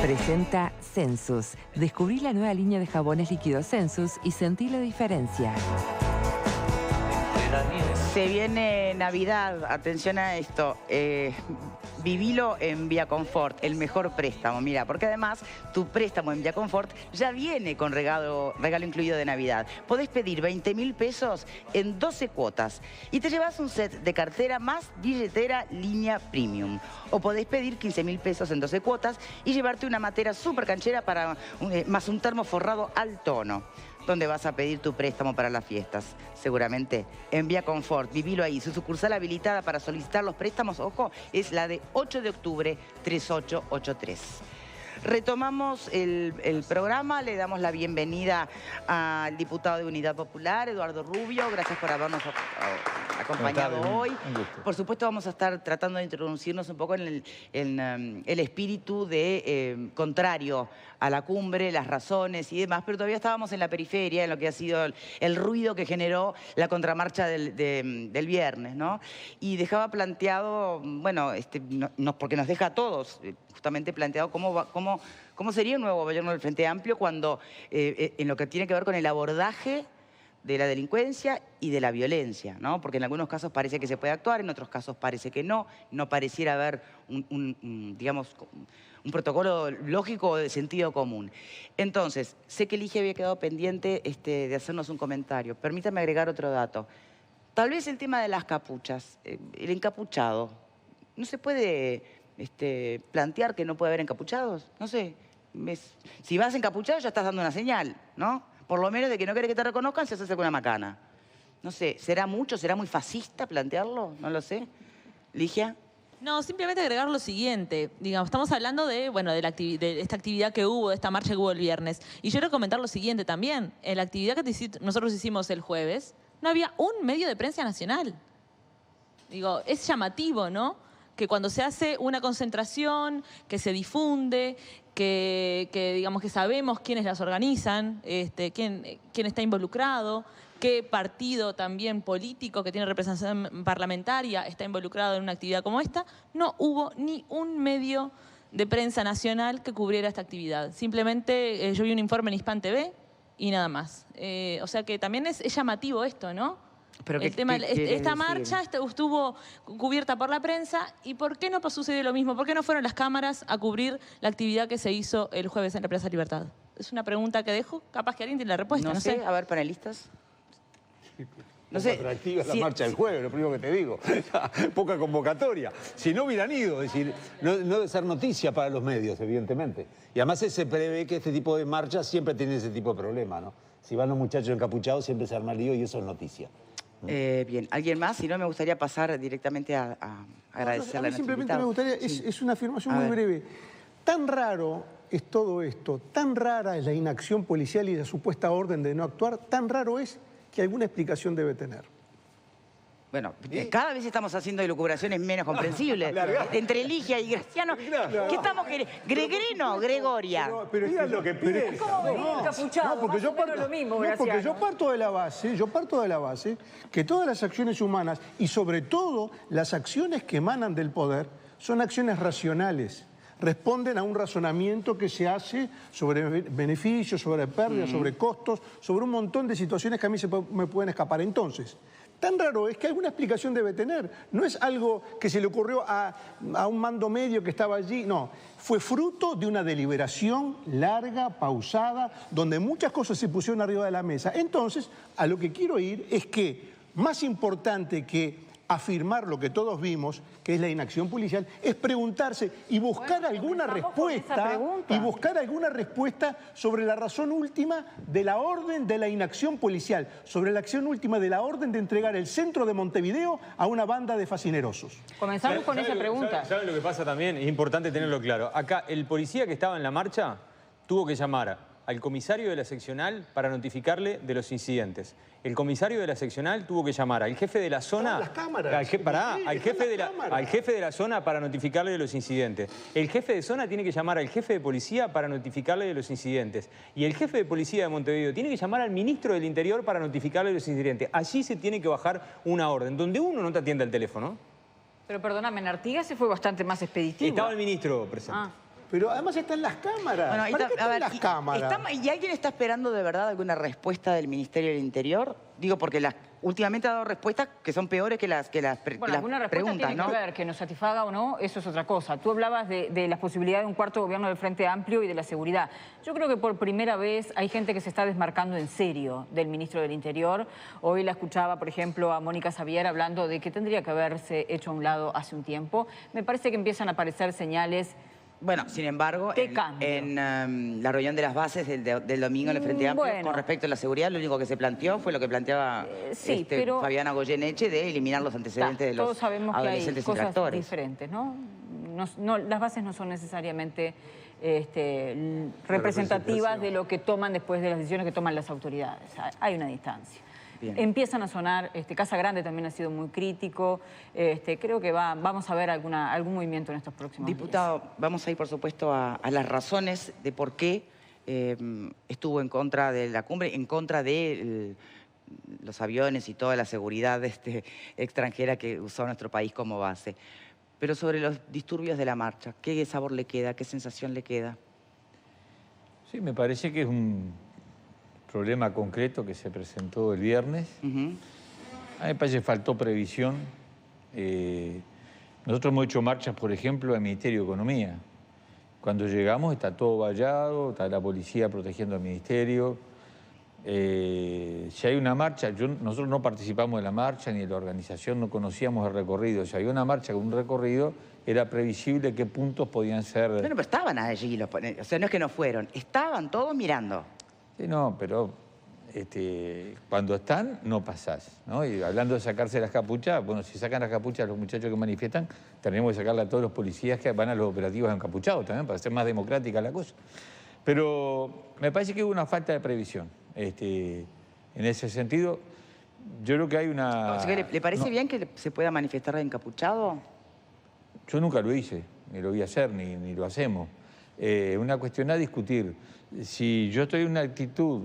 Presenta Sensus. Descubrí la nueva línea de jabones líquidos Sensus y sentí la diferencia. Se viene Navidad, atención a esto. Vivilo en Vía Confort, el mejor préstamo. Mira, porque además tu préstamo en Vía Confort ya viene con regalo incluido de Navidad. Podés pedir 20.000 pesos en 12 cuotas y te llevas un set de cartera más billetera línea premium. O podés pedir 15.000 pesos en 12 cuotas y llevarte una matera súper canchera más un termo forrado al tono. ¿Dónde vas a pedir tu préstamo para las fiestas? Seguramente en Vía Confort. Vivilo ahí. Su sucursal habilitada para solicitar los préstamos, ojo, es la de 8 de octubre 3883. Retomamos el programa, le damos la bienvenida al diputado de Unidad Popular, Eduardo Rubio. Gracias por habernos acompañado hoy. Por supuesto vamos a estar tratando de introducirnos un poco en el espíritu de contrario a la cumbre, las razones y demás, pero todavía estábamos en la periferia, en lo que ha sido el ruido que generó la contramarcha del viernes, ¿no? Y dejaba planteado, bueno, porque nos deja a todos justamente planteado cómo sería un nuevo gobierno del Frente Amplio cuando en lo que tiene que ver con el abordaje de la delincuencia y de la violencia, ¿no? Porque en algunos casos parece que se puede actuar, en otros casos parece que no pareciera haber digamos, un protocolo lógico de sentido común. Entonces, sé que Ligia había quedado pendiente de hacernos un comentario. Permítame agregar otro dato. Tal vez el tema de las capuchas, el encapuchado, ¿no se puede plantear que no puede haber encapuchados? No sé, si vas encapuchado ya estás dando una señal, ¿no? Por lo menos de que no querés que te reconozcan, se hace con una macana. No sé, ¿será mucho? ¿Será muy fascista plantearlo? No lo sé. ¿Ligia? No, simplemente agregar lo siguiente. Digamos, estamos hablando de esta actividad que hubo, de esta marcha que hubo el viernes. Y yo quiero comentar lo siguiente también. En la actividad que nosotros hicimos el jueves, no había un medio de prensa nacional. Digo, es llamativo, ¿no? Que cuando se hace una concentración, que se difunde, digamos que sabemos quiénes las organizan, quién está involucrado, qué partido también político que tiene representación parlamentaria está involucrado en una actividad como esta, no hubo ni un medio de prensa nacional que cubriera esta actividad. Simplemente yo vi un informe en Hispan TV y nada más. O sea que también es llamativo esto, ¿no? Pero esta marcha estuvo cubierta por la prensa. ¿Y por qué no sucedió lo mismo? ¿Por qué no fueron las cámaras a cubrir la actividad que se hizo el jueves en la Plaza Libertad? Es una pregunta que dejo. Capaz que alguien tiene la respuesta. No sé. A ver, panelistas. No sé. Atractiva la marcha del jueves, lo primero que te digo. Poca convocatoria. Si no hubieran ido, es decir, no debe ser noticia para los medios, evidentemente. Y además se prevé que este tipo de marchas siempre tienen ese tipo de problema, ¿no? Si van los muchachos encapuchados siempre se arma lío y eso es noticia. Bien, ¿alguien más? Si no, me gustaría pasar directamente a agradecerle a nuestro simplemente invitado. me gustaría, es una afirmación muy breve. Tan raro es todo esto, tan rara es la inacción policial y la supuesta orden de no actuar, tan raro es que alguna explicación debe tener. Bueno, cada vez estamos haciendo elucubraciones menos comprensibles. Entre Ligia y Graciano. ¿Qué estamos queriendo? ¿Gregrino o Gregoria? Pero es lo que piensa. ¿Cómo venir encapuchado? Porque yo parto de la base que todas las acciones humanas y sobre todo las acciones que emanan del poder son acciones racionales. Responden a un razonamiento que se hace sobre beneficios, sobre pérdidas, sobre costos, sobre un montón de situaciones que a mí me pueden escapar. Entonces, tan raro es que alguna explicación debe tener. No es algo que se le ocurrió a un mando medio que estaba allí. No, fue fruto de una deliberación larga, pausada, donde muchas cosas se pusieron arriba de la mesa. Entonces, a lo que quiero ir es que, más importante que afirmar lo que todos vimos, que es la inacción policial, es preguntarse y buscar alguna respuesta sobre la razón última de la orden de la inacción policial, sobre la acción última de la orden de entregar el centro de Montevideo a una banda de fascinerosos. Comenzamos con esa pregunta. ¿Saben lo que pasa también? Es importante tenerlo claro. Acá, el policía que estaba en la marcha tuvo que llamar al comisario de la seccional para notificarle de los incidentes. El comisario de la seccional tuvo que llamar al jefe de la zona... al jefe de la zona para notificarle de los incidentes. El jefe de zona tiene que llamar al jefe de policía para notificarle de los incidentes. Y el jefe de policía de Montevideo tiene que llamar al ministro del Interior para notificarle de los incidentes. Allí se tiene que bajar una orden, donde uno no te atiende al teléfono. Pero perdóname, en Artigas se fue bastante más expeditivo. Estaba el ministro presente. Pero además están las cámaras. Bueno, ¿Para qué están las cámaras? ¿Y alguien está esperando de verdad alguna respuesta del Ministerio del Interior? Digo, porque últimamente ha dado respuestas que son peores que las Bueno, alguna respuesta preguntas, tiene ¿no? que ver, que nos satisfaga o no, eso es otra cosa. Tú hablabas de la posibilidad de un cuarto gobierno del Frente Amplio y de la seguridad. Yo creo que por primera vez hay gente que se está desmarcando en serio del ministro del Interior. Hoy la escuchaba, por ejemplo, a Mónica Xavier hablando de que tendría que haberse hecho a un lado hace un tiempo. Me parece que empiezan a aparecer señales. Bueno, sin embargo, en la reunión de las bases del domingo en el Frente Amplio, con respecto a la seguridad, lo único que se planteó fue lo que planteaba pero Fabiana Goyeneche de eliminar los antecedentes de los todos sabemos adolescentes que hay cosas infractores. diferentes, ¿no? Las bases no son necesariamente representativas de lo que toman después de las decisiones que toman las autoridades. Hay una distancia. Bien. Empiezan a sonar, Casa Grande también ha sido muy crítico, creo que vamos a ver algún movimiento en estos próximos días. Diputado, vamos a ir por supuesto a las razones de por qué estuvo en contra de la cumbre, en contra de los aviones y toda la seguridad extranjera que usó nuestro país como base. Pero sobre los disturbios de la marcha, ¿qué sabor le queda? ¿Qué sensación le queda? Sí, me parece que es un problema concreto que se presentó el viernes. A mí me parece que faltó previsión. Nosotros hemos hecho marchas, por ejemplo, al Ministerio de Economía. Cuando llegamos está todo vallado, está la policía protegiendo al ministerio. Si hay una marcha, nosotros no participamos de la marcha ni de la organización, no conocíamos el recorrido. Si había una marcha con un recorrido, era previsible qué puntos podían ser... Bueno, pero estaban allí, o sea, no es que no fueron, estaban todos mirando. Sí, no, pero cuando están, no pasás, ¿no? Y hablando de sacarse las capuchas, bueno, si sacan las capuchas los muchachos que manifiestan, tenemos que sacarle a todos los policías que van a los operativos encapuchados también, para ser más democrática la cosa. Pero me parece que hubo una falta de previsión. En ese sentido, yo creo que hay una... O sea, ¿le parece bien que se pueda manifestar encapuchado? Yo nunca lo hice, ni lo voy a hacer, ni lo hacemos. Una cuestión a discutir. Si yo estoy en una actitud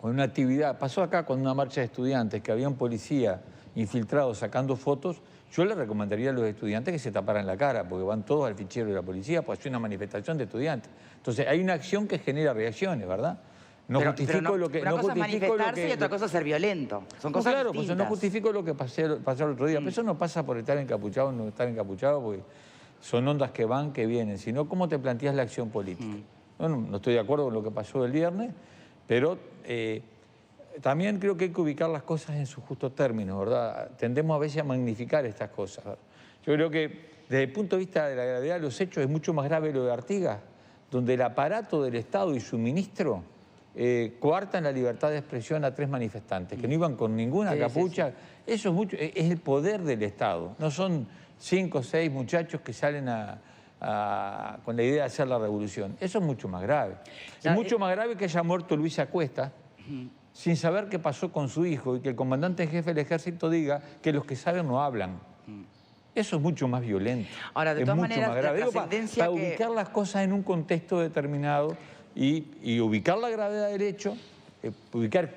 o en una actividad, pasó acá con una marcha de estudiantes que había un policía infiltrado sacando fotos, yo le recomendaría a los estudiantes que se taparan la cara, porque van todos al fichero de la policía, pues hay una manifestación de estudiantes. Entonces hay una acción que genera reacciones, ¿verdad? No justifico lo que... Una cosa es manifestarse y otra cosa es ser violento. Son cosas claro, distintas. Pues no justifico lo que pasó el otro día. Pero eso no pasa por estar encapuchado o no estar encapuchado, porque son ondas que van, que vienen, sino cómo te planteas la acción política. Bueno, no estoy de acuerdo con lo que pasó el viernes, pero también creo que hay que ubicar las cosas en su justo término, ¿verdad? Tendemos a veces a magnificar estas cosas. Yo creo que desde el punto de vista de la gravedad de los hechos es mucho más grave lo de Artigas, donde el aparato del Estado y su ministro coartan la libertad de expresión a 3 manifestantes, que no iban con ninguna capucha. Eso es mucho, es el poder del Estado. No son 5 o 6 muchachos que salen con la idea de hacer la revolución. Eso es mucho más grave. Es mucho más grave que haya muerto Luis Acuesta sin saber qué pasó con su hijo y que el comandante en jefe del ejército diga que los que saben no hablan. Eso es mucho más violento. Ahora, de todas maneras, la trascendencia para ubicar las cosas en un contexto determinado y ubicar la gravedad del hecho, ubicar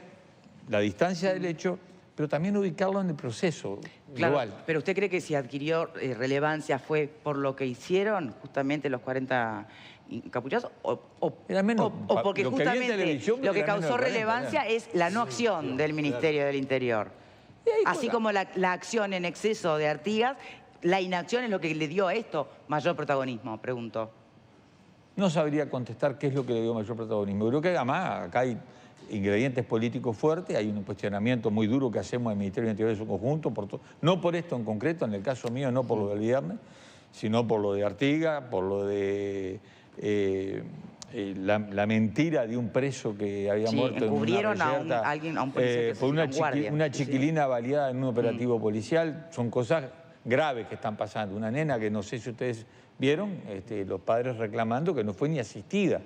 la distancia del hecho, pero también ubicarlo en el proceso global. Claro, pero ¿usted cree que si adquirió relevancia fue por lo que hicieron justamente los 40 encapuchados? ¿O porque justamente lo que causó relevancia es la no acción del Ministerio del Interior? Así como la acción en exceso de Artigas, la inacción es lo que le dio a esto mayor protagonismo, pregunto. No sabría contestar qué es lo que le dio mayor protagonismo. Creo que además acá hay ingredientes políticos fuertes, hay un cuestionamiento muy duro que hacemos al Ministerio del Interior en su conjunto, no por esto en concreto, en el caso mío no por lo del viernes, sino por lo de Artigas, por lo de la mentira de un preso que había muerto en una reyerta, a un policía por una chiquilina baleada en un operativo policial. Son cosas graves que están pasando. Una nena que no sé si ustedes vieron, los padres reclamando que no fue ni asistida.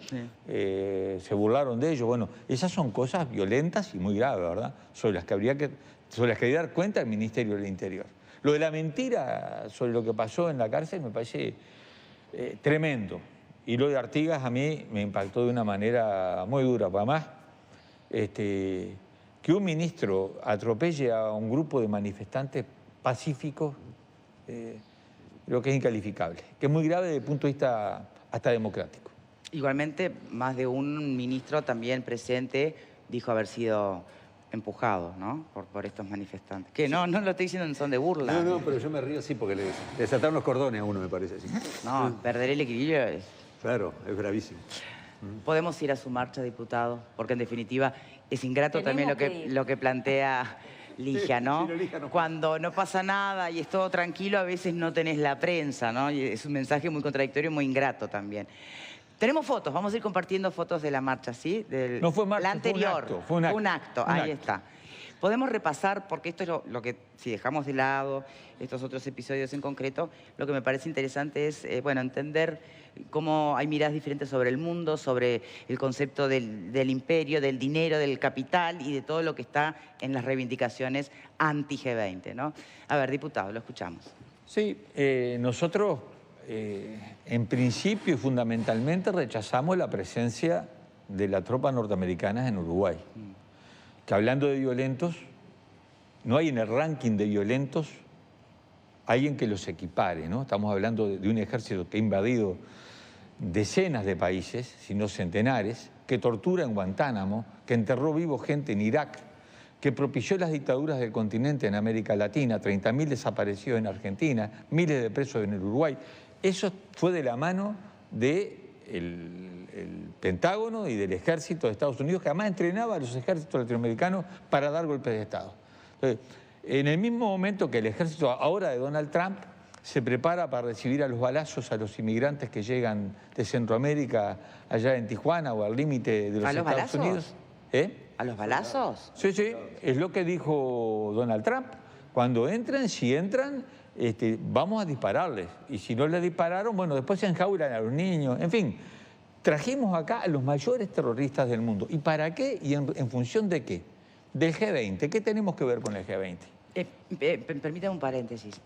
Se burlaron de ellos. Bueno, esas son cosas violentas y muy graves, ¿verdad? Sobre las que habría que dar cuenta el Ministerio del Interior. Lo de la mentira sobre lo que pasó en la cárcel me parece tremendo. Y lo de Artigas a mí me impactó de una manera muy dura. Además, que un ministro atropelle a un grupo de manifestantes pacíficos, creo que es incalificable. Que es muy grave desde el punto de vista hasta democrático. Igualmente, más de un ministro también presente dijo haber sido empujado, ¿no? Por estos manifestantes. Que no lo estoy diciendo en son de burla. No, pero yo me río así porque le desataron los cordones a uno, me parece. Así. No, perder el equilibrio es... Claro, es gravísimo. Podemos ir a su marcha, diputado, porque en definitiva es ingrato también lo que plantea Ligia, ¿no? Sí, Ligia no. Cuando no pasa nada y es todo tranquilo, a veces no tenés la prensa, ¿no? Y es un mensaje muy contradictorio y muy ingrato también. Tenemos fotos, vamos a ir compartiendo fotos de la marcha, ¿sí? No fue marcha, la anterior. fue un acto. Ahí está. Podemos repasar, porque esto es lo que, si dejamos de lado estos otros episodios en concreto, lo que me parece interesante es, bueno, entender cómo hay miradas diferentes sobre el mundo, sobre el concepto del imperio, del dinero, del capital y de todo lo que está en las reivindicaciones anti-G20, ¿no? A ver, diputado, lo escuchamos. Sí, nosotros en principio y fundamentalmente rechazamos la presencia de la tropa norteamericana en Uruguay. Que hablando de violentos, no hay en el ranking de violentos alguien que los equipare, ¿no? Estamos hablando de un ejército que ha invadido decenas de países, si no centenares, que tortura en Guantánamo, que enterró vivo gente en Irak, que propició las dictaduras del continente en América Latina, 30.000 desaparecidos en Argentina, miles de presos en el Uruguay. Eso fue de la mano del Pentágono y del ejército de Estados Unidos, que además entrenaba a los ejércitos latinoamericanos para dar golpes de Estado. Entonces, en el mismo momento que el ejército ahora de Donald Trump se prepara para recibir a los balazos a los inmigrantes que llegan de Centroamérica allá en Tijuana o al límite de los Estados Unidos. ¿A los balazos? Sí, sí, es lo que dijo Donald Trump. Cuando entren, si entran, vamos a dispararles. Y si no les dispararon, bueno, después se enjaulan a los niños. En fin, trajimos acá a los mayores terroristas del mundo. ¿Y para qué? ¿Y en función de qué? Del G20. ¿Qué tenemos que ver con el G20? Permítame un paréntesis.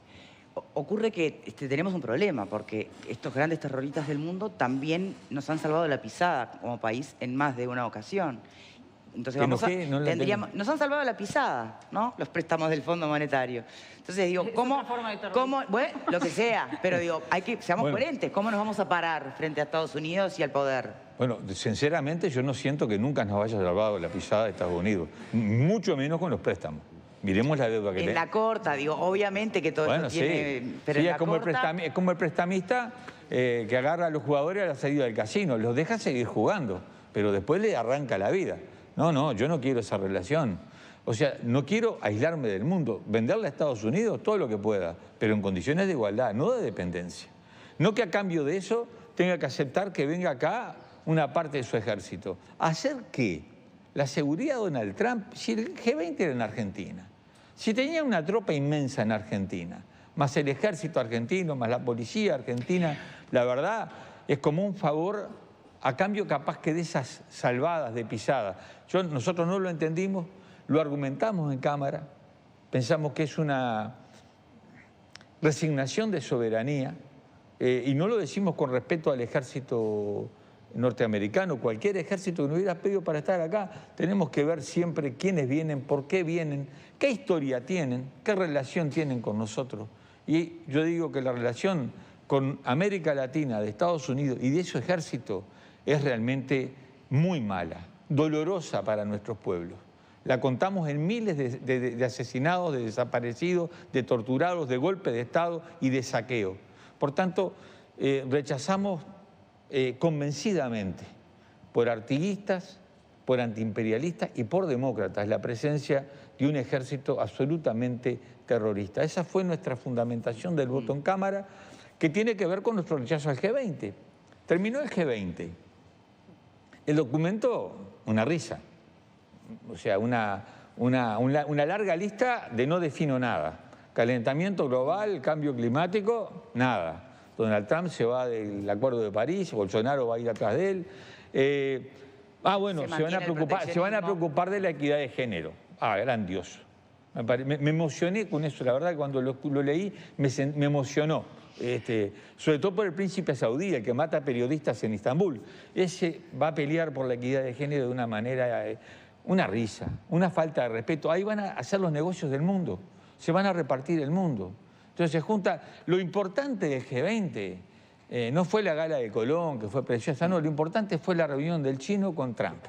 Ocurre que tenemos un problema, porque estos grandes terroristas del mundo también nos han salvado la pisada como país en más de una ocasión. Entonces nos han salvado la pisada, ¿no? Los préstamos del Fondo Monetario. Entonces digo, ¿cómo? Bueno, lo que sea, pero digo, seamos coherentes. ¿Cómo nos vamos a parar frente a Estados Unidos y al poder? Bueno, sinceramente yo no siento que nunca nos haya salvado la pisada de Estados Unidos, mucho menos con los préstamos. Miremos la deuda que tenemos. En la corta, digo, obviamente que todo esto tiene... Sí, pero sí, es como el prestamista que agarra a los jugadores a la salida del casino, los deja seguir jugando, pero después le arranca la vida. No, yo no quiero esa relación. O sea, no quiero aislarme del mundo, venderle a Estados Unidos todo lo que pueda, pero en condiciones de igualdad, no de dependencia. No que a cambio de eso tenga que aceptar que venga acá una parte de su ejército. ¿Hacer qué? La seguridad de Donald Trump, si el G20 era en Argentina, si tenía una tropa inmensa en Argentina, más el ejército argentino, más la policía argentina, la verdad es como un favor a cambio capaz que de esas salvadas de pisada. Nosotros no lo entendimos, lo argumentamos en Cámara, pensamos que es una resignación de soberanía y no lo decimos con respeto al ejército norteamericano, cualquier ejército que nos hubiera pedido para estar acá. Tenemos que ver siempre quiénes vienen, por qué vienen, qué historia tienen, qué relación tienen con nosotros. Y yo digo que la relación con América Latina, de Estados Unidos y de su ejército es realmente muy mala, dolorosa para nuestros pueblos. La contamos en miles de asesinados, de desaparecidos, de torturados, de golpes de Estado y de saqueo. Por tanto, rechazamos convencidamente, por artiguistas, por antiimperialistas y por demócratas, la presencia de un ejército absolutamente terrorista. Esa fue nuestra fundamentación del voto en Cámara, que tiene que ver con nuestro rechazo al G20. Terminó el G20. El documento, una risa. O sea, una larga lista de no defino nada. Calentamiento global, cambio climático, nada. Donald Trump se va del Acuerdo de París, Bolsonaro va a ir atrás de él. Bueno, se van a preocupar de la equidad de género. Grandioso. Me emocioné con eso, la verdad que cuando lo leí me emocionó. Sobre todo por el príncipe saudí, el que mata periodistas en Estambul. Ese va a pelear por la equidad de género de una manera, una risa, una falta de respeto. Ahí van a hacer los negocios del mundo, se van a repartir el mundo. Entonces se junta lo importante del G20, No fue la gala de Colón, que fue preciosa, no, lo importante fue la reunión del chino con Trump.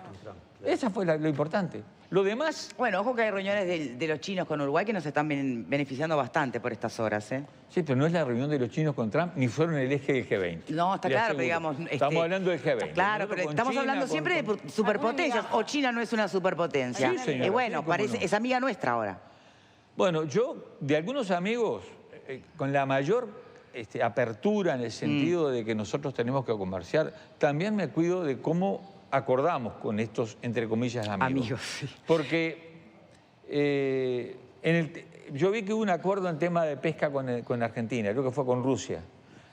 Esa fue lo importante. Lo demás... Bueno, ojo que hay reuniones de los chinos con Uruguay que nos están beneficiando bastante por estas horas, ¿eh? Sí, pero no es la reunión de los chinos con Trump, ni fueron el eje del G20. No, está claro, pero digamos... Estamos hablando del G20. Claro, pero estamos hablando siempre de superpotencias. O China no es una superpotencia. Sí, señora, Y bueno, sí, cómo no. es amiga nuestra ahora. Bueno, yo, de algunos amigos, con la mayor apertura en el sentido de que nosotros tenemos que comerciar, también me cuido de cómo acordamos con estos, entre comillas, amigos. Sí. Porque yo vi que hubo un acuerdo en tema de pesca con Argentina, creo que fue con Rusia.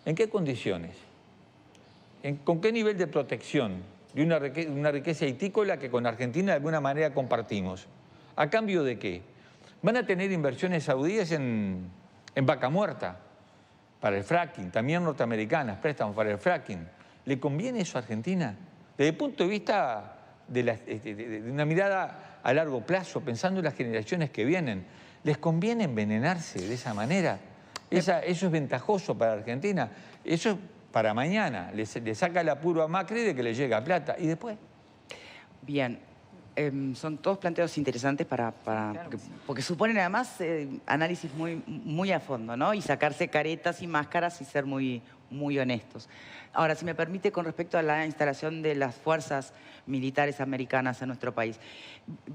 ¿En qué condiciones? ¿Con qué nivel de protección? De una riqueza hitícola que con Argentina de alguna manera compartimos. ¿A cambio de qué? Van a tener inversiones saudíes en vaca muerta, para el fracking, también norteamericanas, préstamos para el fracking. ¿Le conviene eso a Argentina? Desde el punto de vista de una mirada a largo plazo, pensando en las generaciones que vienen, ¿les conviene envenenarse de esa manera? Eso es ventajoso para Argentina. Eso es para mañana. Le saca el apuro a Macri de que le llega plata. ¿Y después? Bien. Son todos planteos interesantes porque suponen además análisis muy a fondo, ¿no? Y sacarse caretas y máscaras y ser muy honestos. Ahora, si me permite, con respecto a la instalación de las fuerzas militares americanas en nuestro país.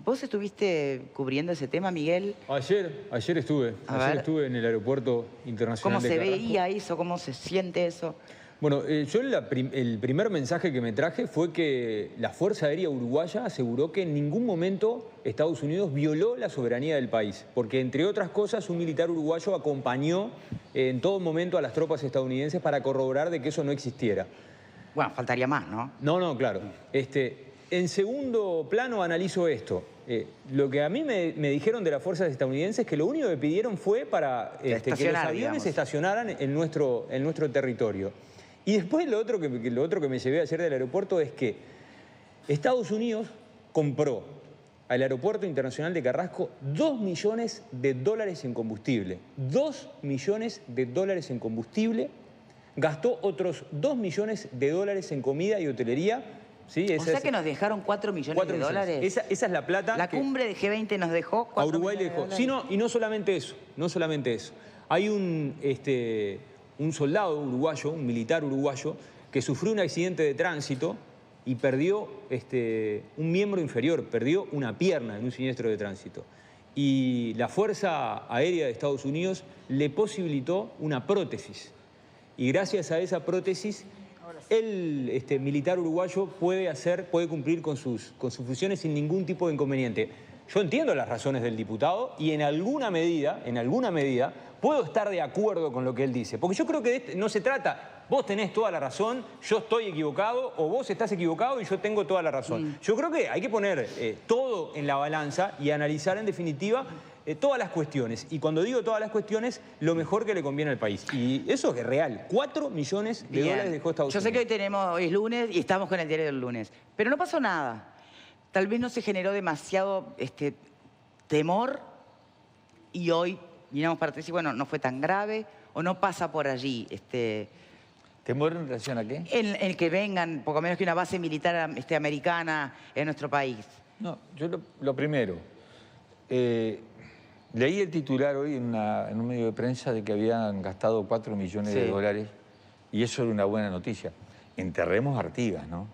¿Vos estuviste cubriendo ese tema, Miguel? Ayer estuve. Ayer estuve en el aeropuerto internacional de Carrasco. ¿Cómo se veía eso? ¿Cómo se siente eso? Bueno, yo el primer mensaje que me traje fue que la Fuerza Aérea Uruguaya aseguró que en ningún momento Estados Unidos violó la soberanía del país, porque entre otras cosas un militar uruguayo acompañó en todo momento a las tropas estadounidenses para corroborar de que eso no existiera. Bueno, faltaría más, ¿no? No, claro. En segundo plano analizo esto. Lo que a mí me dijeron de las fuerzas estadounidenses es que lo único que pidieron fue para que los aviones estacionaran en nuestro territorio. Y después lo otro que me llevé ayer del aeropuerto es que Estados Unidos compró al Aeropuerto Internacional de Carrasco $2 millones en combustible. $2 millones en combustible. Gastó otros $2 millones en comida y hotelería. ¿Sí? O sea que nos dejaron $4 millones de dólares. Esa es la plata. La cumbre de G20 nos dejó $4 a Uruguay le dejó. Sí, y no solamente eso. Hay un soldado uruguayo, un militar uruguayo, que sufrió un accidente de tránsito y perdió un miembro inferior, perdió una pierna en un siniestro de tránsito. Y la Fuerza Aérea de Estados Unidos le posibilitó una prótesis. Y gracias a esa prótesis, el militar uruguayo puede cumplir con sus funciones sin ningún tipo de inconveniente. Yo entiendo las razones del diputado y en alguna medida, puedo estar de acuerdo con lo que él dice. Porque yo creo que no se trata, vos tenés toda la razón, yo estoy equivocado, o vos estás equivocado y yo tengo toda la razón. Yo creo que hay que poner todo en la balanza y analizar en definitiva todas las cuestiones. Y cuando digo todas las cuestiones, lo mejor que le conviene al país. Y eso es real. $4 millones de dólares dejó Estados Unidos. Yo sé que hoy es lunes y estamos con el diario del lunes. Pero no pasó nada. Tal vez no se generó demasiado temor y hoy miramos para atrás y bueno, no fue tan grave o no pasa por allí. ¿Temor en relación a qué? En el que vengan, poco menos que una base militar americana en nuestro país. No, yo lo primero, leí el titular hoy en un medio de prensa de que habían gastado $4 millones de dólares y eso era una buena noticia. Enterremos Artigas, ¿no?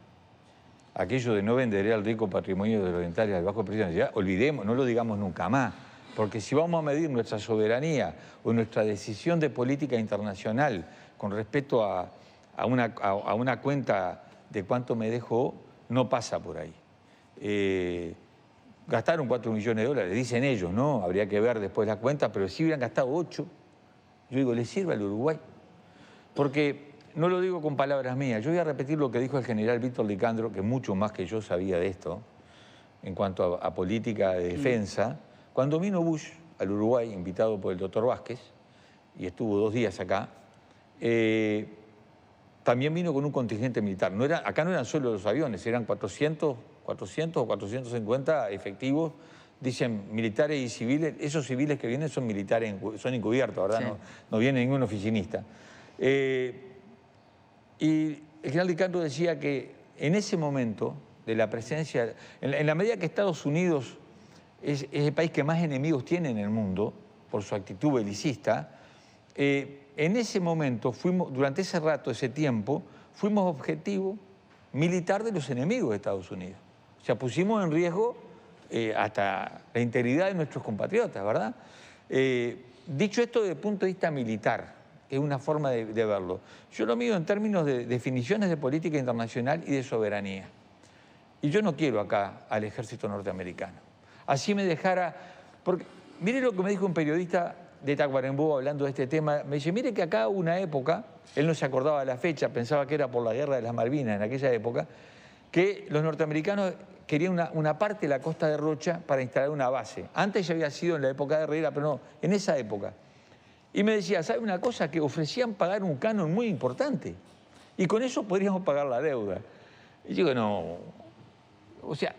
Aquello de no venderé al rico patrimonio de los orientales al bajo precio de necesidad, olvidemos, no lo digamos nunca más. Porque si vamos a medir nuestra soberanía o nuestra decisión de política internacional con respecto a una cuenta de cuánto me dejó, no pasa por ahí. Gastaron $4 millones de dólares, dicen ellos, ¿no? Habría que ver después la cuenta, pero si hubieran gastado 8, yo digo, ¿le sirve al Uruguay? Porque no lo digo con palabras mías, yo voy a repetir lo que dijo el general Víctor Licandro, que mucho más que yo sabía de esto, en cuanto a política de defensa. Cuando vino Bush al Uruguay, invitado por el doctor Vázquez, y estuvo 2 días acá, también vino con un contingente militar. Acá no eran solo los aviones, eran 400 o 450 efectivos, dicen militares y civiles. Esos civiles que vienen son militares, son encubiertos, ¿verdad? Sí. No viene ningún oficinista. Y el general Di Castro decía que en ese momento de la presencia, en la medida que Estados Unidos es el país que más enemigos tiene en el mundo, por su actitud belicista, en ese momento fuimos, durante ese rato, ese tiempo, fuimos objetivo militar de los enemigos de Estados Unidos. O sea, pusimos en riesgo hasta la integridad de nuestros compatriotas, ¿verdad? Dicho esto desde el punto de vista militar, es una forma de verlo. Yo lo mido en términos de definiciones de política internacional y de soberanía. Y yo no quiero acá al ejército norteamericano. Así me dejara... Porque, mire lo que me dijo un periodista de Tacuarembó hablando de este tema. Me dice, mire que acá hubo una época, él no se acordaba de la fecha, pensaba que era por la guerra de las Malvinas en aquella época, que los norteamericanos querían una parte de la costa de Rocha para instalar una base. Antes ya había sido en la época de Herrera, pero no, en esa época. Y me decía, ¿sabe una cosa? Que ofrecían pagar un canon muy importante. Y con eso podríamos pagar la deuda. Y yo digo, no. O sea,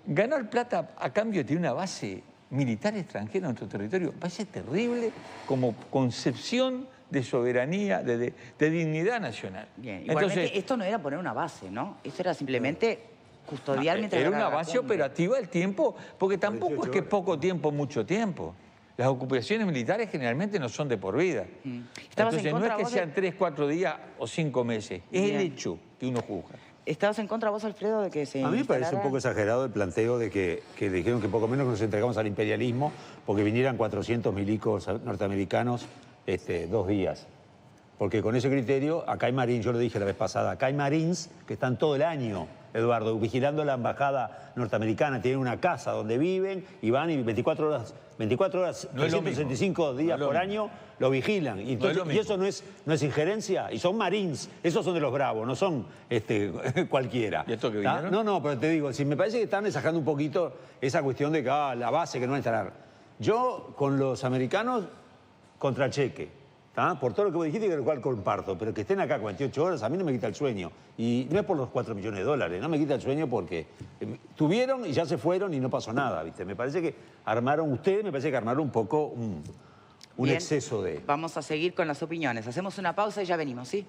ganar plata a cambio de una base militar extranjera en nuestro territorio parece terrible como concepción de soberanía, de dignidad nacional. Bien, igualmente entonces, esto no era poner una base, ¿no? Esto era simplemente custodiar mientras... Era una base operativa del tiempo, porque tampoco es que poco tiempo, mucho tiempo. Las ocupaciones militares generalmente no son de por vida. Entonces no es que sean 3, 4 días o 5 meses. Es el hecho que uno juzga. ¿Estabas en contra vos, Alfredo, de que se A mí me parece un poco exagerado el planteo de que dijeron que poco menos nos entregamos al imperialismo porque vinieran 400 milicos norteamericanos 2 días. Porque con ese criterio, acá hay marines, yo lo dije la vez pasada, acá hay marines que están todo el año, Eduardo, vigilando la embajada norteamericana, tienen una casa donde viven y van y 24 horas, 365 días por año lo vigilan. Y, entonces, y eso no es injerencia, y son marines, esos son de los bravos, no son cualquiera. ¿Y esto que vinieron? No, pero te digo, si me parece que están exagerando un poquito esa cuestión de que la base que no va a instalar. Yo con los americanos contra cheque. Por todo lo que vos dijiste, y lo cual comparto, pero que estén acá 48 horas a mí no me quita el sueño. Y no es por los 4 millones de dólares, no me quita el sueño porque tuvieron y ya se fueron y no pasó nada, ¿viste? Me parece que armaron un poco un exceso de... Vamos a seguir con las opiniones. Hacemos una pausa y ya venimos, ¿sí?